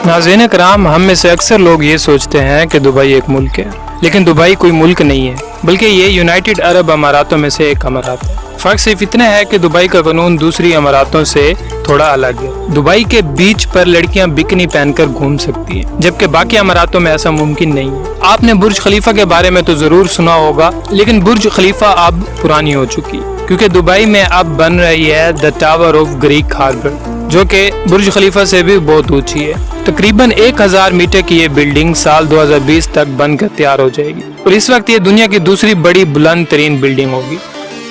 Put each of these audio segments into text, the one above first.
ناظرین کرام، ہم میں سے اکثر لوگ یہ سوچتے ہیں کہ دبئی ایک ملک ہے، لیکن دبئی کوئی ملک نہیں ہے، بلکہ یہ یونائٹڈ عرب اماراتوں میں سے ایک امارات ہے۔ فرق صرف اتنا ہے کہ دبئی کا قانون دوسری اماراتوں سے تھوڑا الگ ہے۔ دبئی کے بیچ پر لڑکیاں بکنی پہن کر گھوم سکتی ہیں، جبکہ باقی اماراتوں میں ایسا ممکن نہیں ہے۔ آپ نے برج خلیفہ کے بارے میں تو ضرور سنا ہوگا، لیکن برج خلیفہ اب پرانی ہو چکی ہے، کیونکہ دبئی میں اب بن رہی ہے دا ٹاور آف گریک ہاربر، جو کہ برج خلیفہ سے بھی بہت اونچی ہے۔ تقریباً 1000 میٹر کی یہ بلڈنگ سال 2020 تک بن کر تیار ہو جائے گی، اور اس وقت یہ دنیا کی دوسری بڑی بلند ترین بلڈنگ ہوگی۔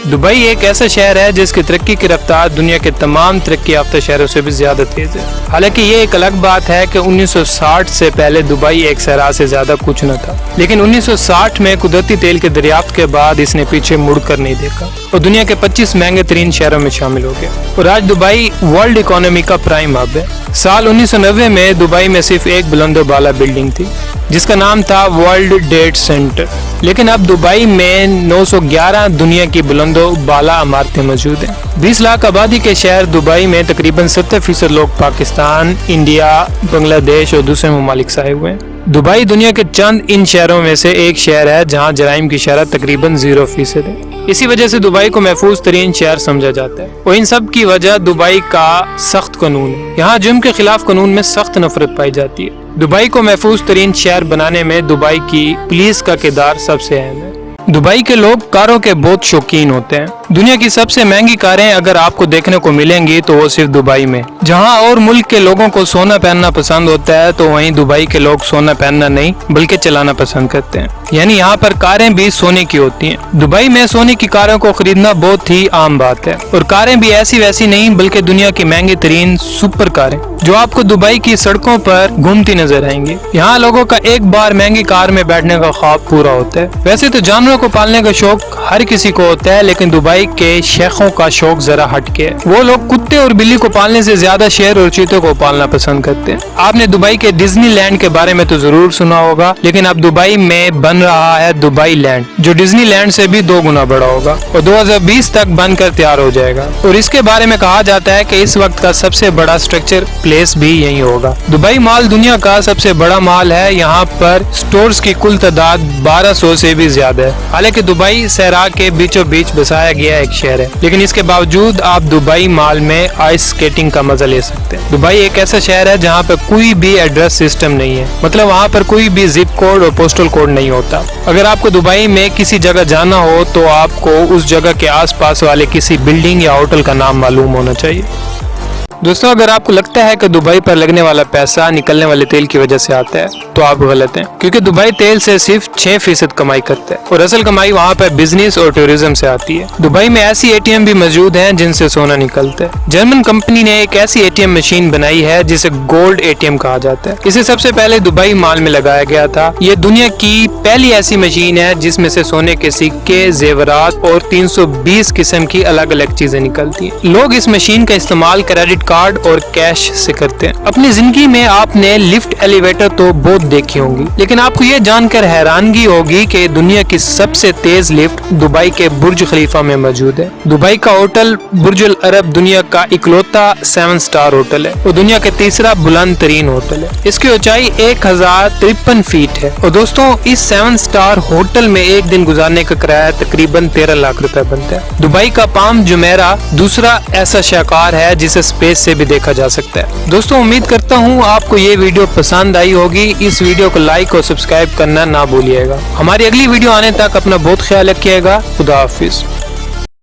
دبئی ایک ایسا شہر ہے جس کی ترقی کی رفتار دنیا کے تمام ترقی یافتہ شہروں سے بھی زیادہ تیز ہے۔ حالانکہ یہ ایک الگ بات ہے کہ 1960 سے پہلے دبئی ایک صحرا سے زیادہ کچھ نہ تھا، لیکن 1960 میں قدرتی تیل کے دریافت کے بعد اس نے پیچھے مڑ کر نہیں دیکھا اور دنیا کے 25 مہنگے ترین شہروں میں شامل ہو گیا، اور آج دبئی ورلڈ اکانومی کا پرائم ہب ہے۔ سال 1990 میں دبئی میں صرف ایک بلند و بالا بلڈنگ تھی جس کا نام تھا ورلڈ ٹریڈ سینٹر، لیکن اب دبئی میں 911 دنیا کی بلند و بالا عمارتیں موجود ہیں۔ 20 لاکھ آبادی کے شہر دبئی میں تقریباً 70% لوگ پاکستان، انڈیا، بنگلہ دیش اور دوسرے ممالک سے آئے ہوئے ہیں۔ دبئی دنیا کے چند ان شہروں میں سے ایک شہر ہے جہاں جرائم کی شرح تقریباً 0% ہے۔ اسی وجہ سے دبئی کو محفوظ ترین شہر سمجھا جاتا ہے، اور ان سب کی وجہ دبئی کا سخت قانون ہے۔ یہاں جرم کے خلاف قانون میں سخت نفرت پائی جاتی ہے۔ دبئی کو محفوظ ترین شہر بنانے میں دبئی کی پولیس کا کردار سب سے اہم ہے۔ دبئی کے لوگ کاروں کے بہت شوقین ہوتے ہیں۔ دنیا کی سب سے مہنگی کاریں اگر آپ کو دیکھنے کو ملیں گی تو وہ صرف دبئی میں۔ جہاں اور ملک کے لوگوں کو سونا پہننا پسند ہوتا ہے تو وہیں دبئی کے لوگ سونا پہننا نہیں بلکہ چلانا پسند کرتے ہیں، یعنی یہاں پر کاریں بھی سونے کی ہوتی ہیں۔ دبئی میں سونے کی کاروں کو خریدنا بہت ہی عام بات ہے، اور کاریں بھی ایسی ویسی نہیں بلکہ دنیا کی مہنگی ترین سپر کاریں جو آپ کو دبئی کی سڑکوں پر گھومتی نظر آئیں گی۔ یہاں لوگوں کا ایک بار مہنگی کار میں بیٹھنے کا خواب پورا ہوتا ہے۔ ویسے تو جانوروں کو پالنے کا شوق ہر کسی کو ہوتا ہے، لیکن دبئی کے شیخوں کا شوق ذرا ہٹ کے ہے۔ وہ لوگ کتے اور بلی کو پالنے سے زیادہ شیر اور چیتوں کو پالنا پسند کرتے ہیں۔ آپ نے دبئی کے ڈزنی لینڈ کے بارے میں تو ضرور سنا ہوگا، لیکن اب دبئی میں بن رہا ہے دبئی لینڈ، جو ڈزنی لینڈ سے بھی 2 گنا بڑا ہوگا اور 2020 تک بن کر تیار ہو جائے گا، اور اس کے بارے میں کہا جاتا ہے کہ اس وقت کا سب سے بڑا اسٹرکچر پلیس بھی یہی ہوگا۔ دبئی مال دنیا کا سب سے بڑا مال ہے، یہاں پر سٹورز کی کل تعداد 1200 سے بھی زیادہ ہے۔ حالانکہ دبئی صحرا کے بیچوں بیچ بسایا گیا ایک شہر ہے، لیکن اس کے باوجود آپ دبئی مال میں آئس سکیٹنگ کا مزہ لے سکتے ہیں۔ دبئی ایک ایسا شہر ہے جہاں پر کوئی بھی ایڈریس سسٹم نہیں ہے، مطلب وہاں پر کوئی بھی زپ کوڈ اور پوسٹل کوڈ نہیں ہوتا۔ اگر آپ کو دبئی میں کسی جگہ جانا ہو تو آپ کو اس جگہ کے آس پاس والے کسی بلڈنگ یا ہوٹل کا نام معلوم ہونا چاہیے۔ دوستوں، اگر آپ کو لگتا ہے کہ دبئی پر لگنے والا پیسہ نکلنے والے تیل کی وجہ سے آتا ہے تو آپ غلط ہیں، کیونکہ دبئی تیل سے صرف 6% کمائی کرتا ہے، اور اصل کمائی وہاں پر بزنس اور ٹورزم سے آتی ہے۔ دبئی میں ایسی ATM بھی موجود ہیں جن سے سونا نکلتا ہے۔ جرمن کمپنی نے ایک ایسی ATM مشین بنائی ہے جسے گولڈ ATM کہا جاتا ہے۔ اسے سب سے پہلے دبئی مال میں لگایا گیا تھا۔ یہ دنیا کی پہلی ایسی مشین ہے جس میں سے سونے کے سکے، زیورات اور 320 قسم کی الگ الگ چیزیں نکلتی ہیں۔ لوگ اس مشین کا استعمال کریڈٹ کارڈ اور کیش سے کرتے ہیں۔ اپنی زندگی میں آپ نے لفٹ ایلیویٹر تو بہت دیکھی ہوں گی، لیکن آپ کو یہ جان کر حیرانگی ہوگی کہ دنیا کی سب سے تیز لفٹ دبئی کے برج خلیفہ میں موجود ہے۔ دبئی کا ہوٹل برج العرب دنیا کا اکلوتا 7 سٹار ہوٹل ہے اور دنیا کا تیسرا بلند ترین ہوٹل ہے۔ اس کی اونچائی 1053 فیٹ ہے، اور دوستوں اس 7 سٹار ہوٹل میں ایک دن گزارنے کا کرایہ تقریباً 13 لاکھ روپے بنتا ہے۔ دبئی کا پام جمیرہ دوسرا ایسا شاہکار ہے جسے اسپیس سے بھی دیکھا جا سکتا ہے۔ دوستوں، امید کرتا ہوں آپ کو یہ ویڈیو پسند آئی ہوگی۔ اس ویڈیو کو لائک اور سبسکرائب کرنا نہ بھولیے گا۔ ہماری اگلی ویڈیو آنے تک اپنا بہت خیال رکھیے گا۔ خدا حافظ۔